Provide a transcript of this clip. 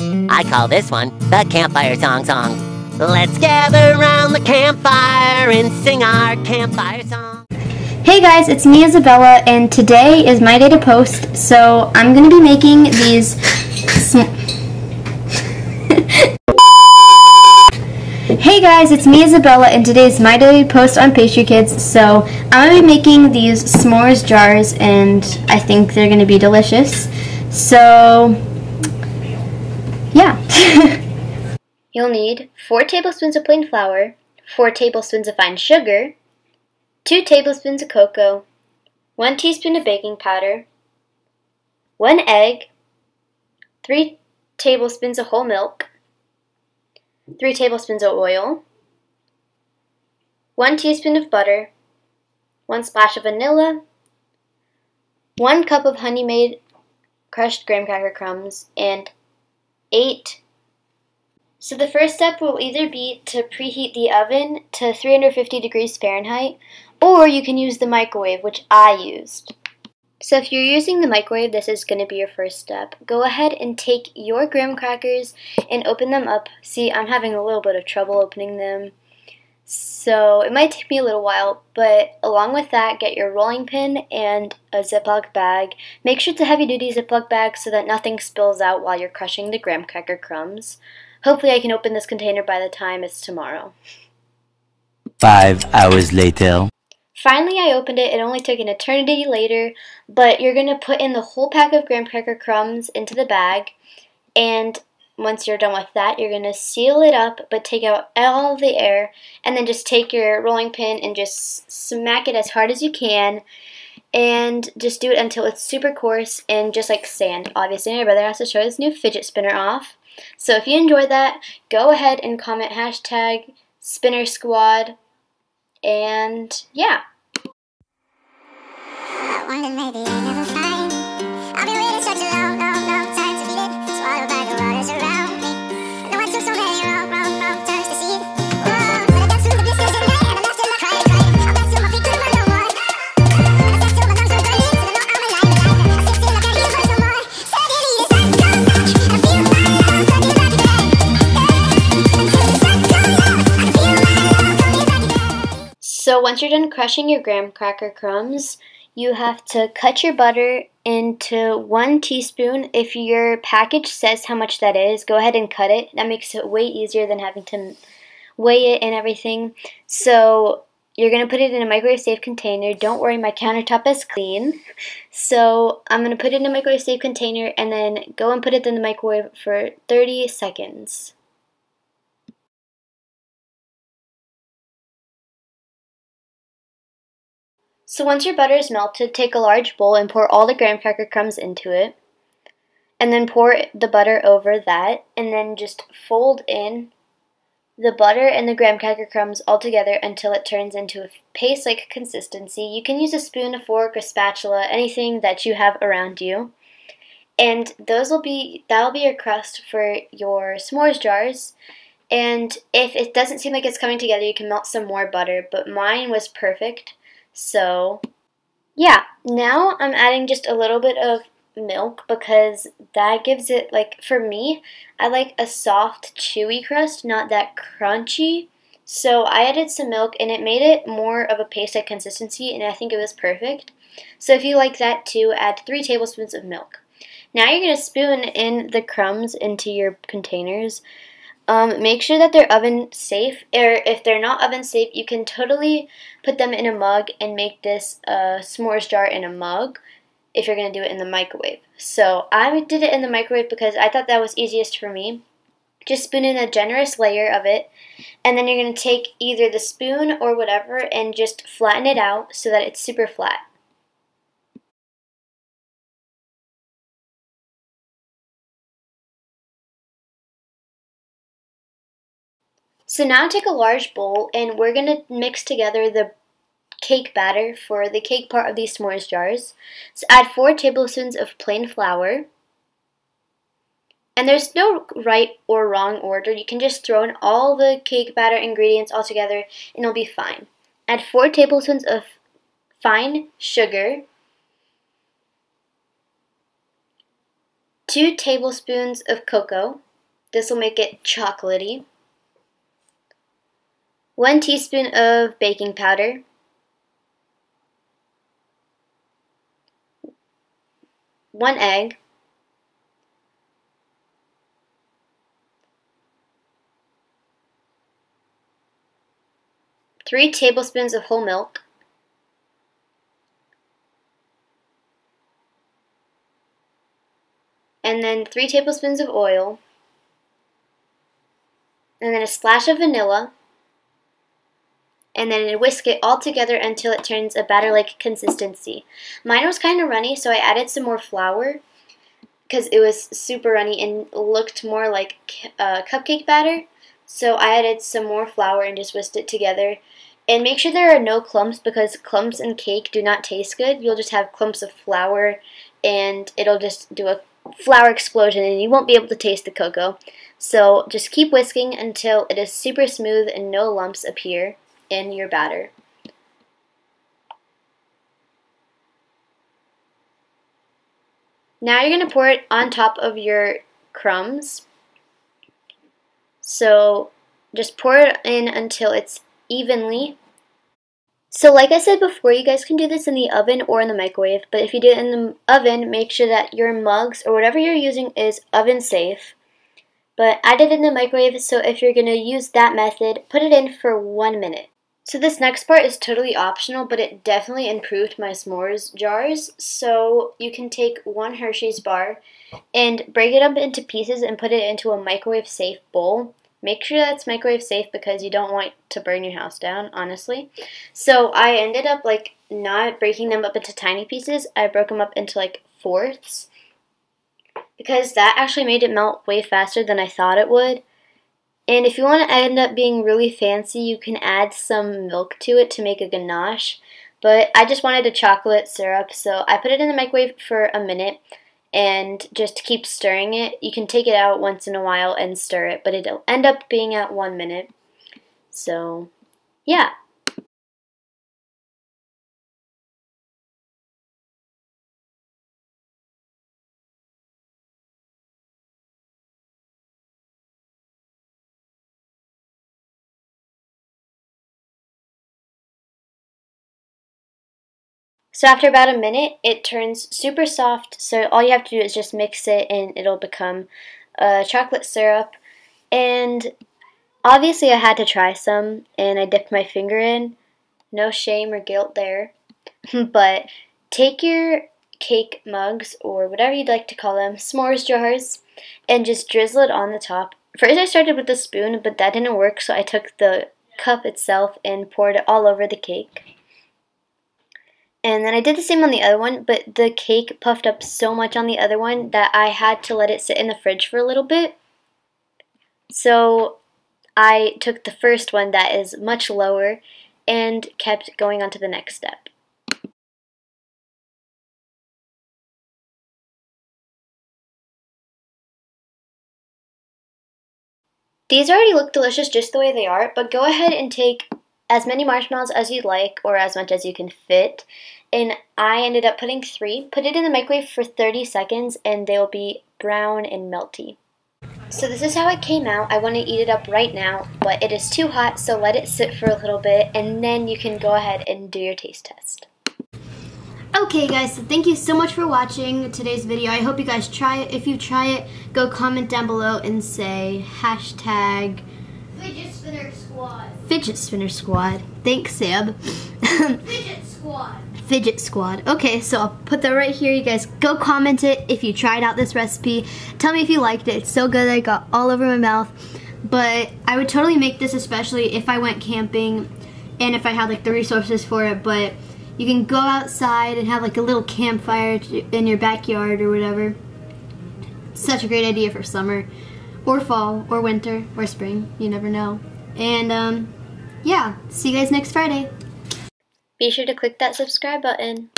I call this one the campfire song. Let's gather around the campfire and sing our campfire song. Hey guys, it's me, Isabella, and today is my day to post, so I'm going to be making these Hey guys, it's me, Isabella, and today is my day to post on Pastry Kids, so I'm going to be making these s'mores jars, and I think they're going to be delicious. So, yeah. You'll need 4 tablespoons of plain flour, 4 tablespoons of fine sugar, 2 tablespoons of cocoa, 1 teaspoon of baking powder, 1 egg, 3 tablespoons of whole milk, 3 tablespoons of oil, 1 teaspoon of butter, 1 splash of vanilla, 1 cup of honey-made crushed graham cracker crumbs, and 8. So the first step will either be to preheat the oven to 350 degrees Fahrenheit, or you can use the microwave, which I used. So if you're using the microwave, this is going to be your first step. Go ahead and take your graham crackers and open them up. See, I'm having a little bit of trouble opening them, so it might take me a little while, but along with that, get your rolling pin and a Ziploc bag. Make sure it's a heavy-duty Ziploc bag so that nothing spills out while you're crushing the graham cracker crumbs. Hopefully I can open this container by the time it's tomorrow. 5 hours later. Finally, I opened it. It only took an eternity later, but you're going to put in the whole pack of graham cracker crumbs into the bag, and once you're done with that, you're going to seal it up, but take out all of the air, and then just take your rolling pin and just smack it as hard as you can, and just do it until it's super coarse and just like sand. Obviously, my brother has to show his new fidget spinner off, so if you enjoyed that, go ahead and comment hashtag Spinner Squad, and yeah. Maybe I never find. I've been waiting such a long time to beat it. Swallowed by the waters around me. No one took so many wrong turns to see it. Whoa, but I got through the blisters at night, and I'm lost in my crying. I'm back to my feet, couldn't run no more. And I fast till my lungs were burning, so I know I'm alive. I sit still, I can't hear words no more. Suddenly the sun comes out, I feel my love coming back again. Until the sun comes out, I feel my love coming back again. So once you're done crushing your graham cracker crumbs, you have to cut your butter into 1 teaspoon. If your package says how much that is, go ahead and cut it. That makes it way easier than having to weigh it and everything. So you're going to put it in a microwave safe container. Don't worry, my countertop is clean. So I'm going to put it in a microwave safe container and then go and put it in the microwave for 30 seconds. So once your butter is melted, take a large bowl and pour all the graham cracker crumbs into it. And then pour the butter over that, and then just fold in the butter and the graham cracker crumbs all together until it turns into a paste-like consistency. You can use a spoon, a fork, a spatula, anything that you have around you. And that'll be your crust for your s'mores jars. And if it doesn't seem like it's coming together, you can melt some more butter, but mine was perfect. So, yeah, now I'm adding just a little bit of milk because that gives it, like, for me, I like a soft, chewy crust, not that crunchy. So I added some milk and it made it more of a paste-like consistency, and I think it was perfect. So if you like that too, add 3 tablespoons of milk. Now you're going to spoon in the crumbs into your containers. Make sure that they're oven safe, or if they're not oven safe, you can totally put them in a mug and make this s'mores jar in a mug if you're going to do it in the microwave. So I did it in the microwave because I thought that was easiest for me. Just spoon in a generous layer of it, and then you're going to take either the spoon or whatever and just flatten it out so that it's super flat. So now take a large bowl and we're going to mix together the cake batter for the cake part of these s'mores jars. So add 4 tablespoons of plain flour. And there's no right or wrong order. You can just throw in all the cake batter ingredients all together and it'll be fine. Add 4 tablespoons of fine sugar, 2 tablespoons of cocoa, This will make it chocolatey. 1 teaspoon of baking powder. 1 egg. 3 tablespoons of whole milk. And then 3 tablespoons of oil. And then a splash of vanilla. And then whisk it all together until it turns a batter-like consistency. Mine was kind of runny, so I added some more flour because it was super runny and looked more like cupcake batter. So I added some more flour and just whisked it together. And make sure there are no clumps, because clumps in cake do not taste good. You'll just have clumps of flour and it'll just do a flour explosion and you won't be able to taste the cocoa. So just keep whisking until it is super smooth and no lumps appear in your batter. Now you're going to pour it on top of your crumbs. So just pour it in until it's evenly. So like I said before, you guys can do this in the oven or in the microwave, but if you do it in the oven, make sure that your mugs or whatever you're using is oven safe. But I did it in the microwave, so if you're going to use that method, put it in for 1 minute. So this next part is totally optional, but it definitely improved my s'mores jars. So you can take 1 Hershey's bar and break it up into pieces and put it into a microwave safe bowl. Make sure that's microwave safe because you don't want to burn your house down, honestly. So I ended up like not breaking them up into tiny pieces. I broke them up into like fourths because that actually made it melt way faster than I thought it would. And if you want to end up being really fancy, you can add some milk to it to make a ganache. But I just wanted a chocolate syrup, so I put it in the microwave for a minute and just keep stirring it. You can take it out once in a while and stir it, but it'll end up being at 1 minute. So, yeah. So after about a minute, it turns super soft, so all you have to do is just mix it and it'll become a chocolate syrup. And obviously I had to try some, and I dipped my finger in. No shame or guilt there. But take your cake mugs, or whatever you'd like to call them, s'mores jars, and just drizzle it on the top. First I started with a spoon, but that didn't work, so I took the cup itself and poured it all over the cake. And then I did the same on the other one, but the cake puffed up so much on the other one that I had to let it sit in the fridge for a little bit. So I took the first one that is much lower and kept going on to the next step. These already look delicious just the way they are, but go ahead and take as many marshmallows as you'd like, or as much as you can fit. And I ended up putting 3. Put it in the microwave for 30 seconds and they'll be brown and melty. So this is how it came out. I want to eat it up right now, but it is too hot, so let it sit for a little bit and then you can go ahead and do your taste test. Okay guys, so thank you so much for watching today's video. I hope you guys try it. If you try it, go comment down below and say hashtag Fidget Spinner Squad. Fidget Spinner Squad. Thanks, Sam. Fidget Squad. Fidget Squad. Okay, so I'll put that right here. You guys go comment it if you tried out this recipe. Tell me if you liked it. It's so good that I got all over my mouth. But I would totally make this, especially if I went camping and if I had like the resources for it. But you can go outside and have like a little campfire in your backyard or whatever. Such a great idea for summer or fall or winter or spring. You never know. And yeah, see you guys next Friday. Be sure to click that subscribe button.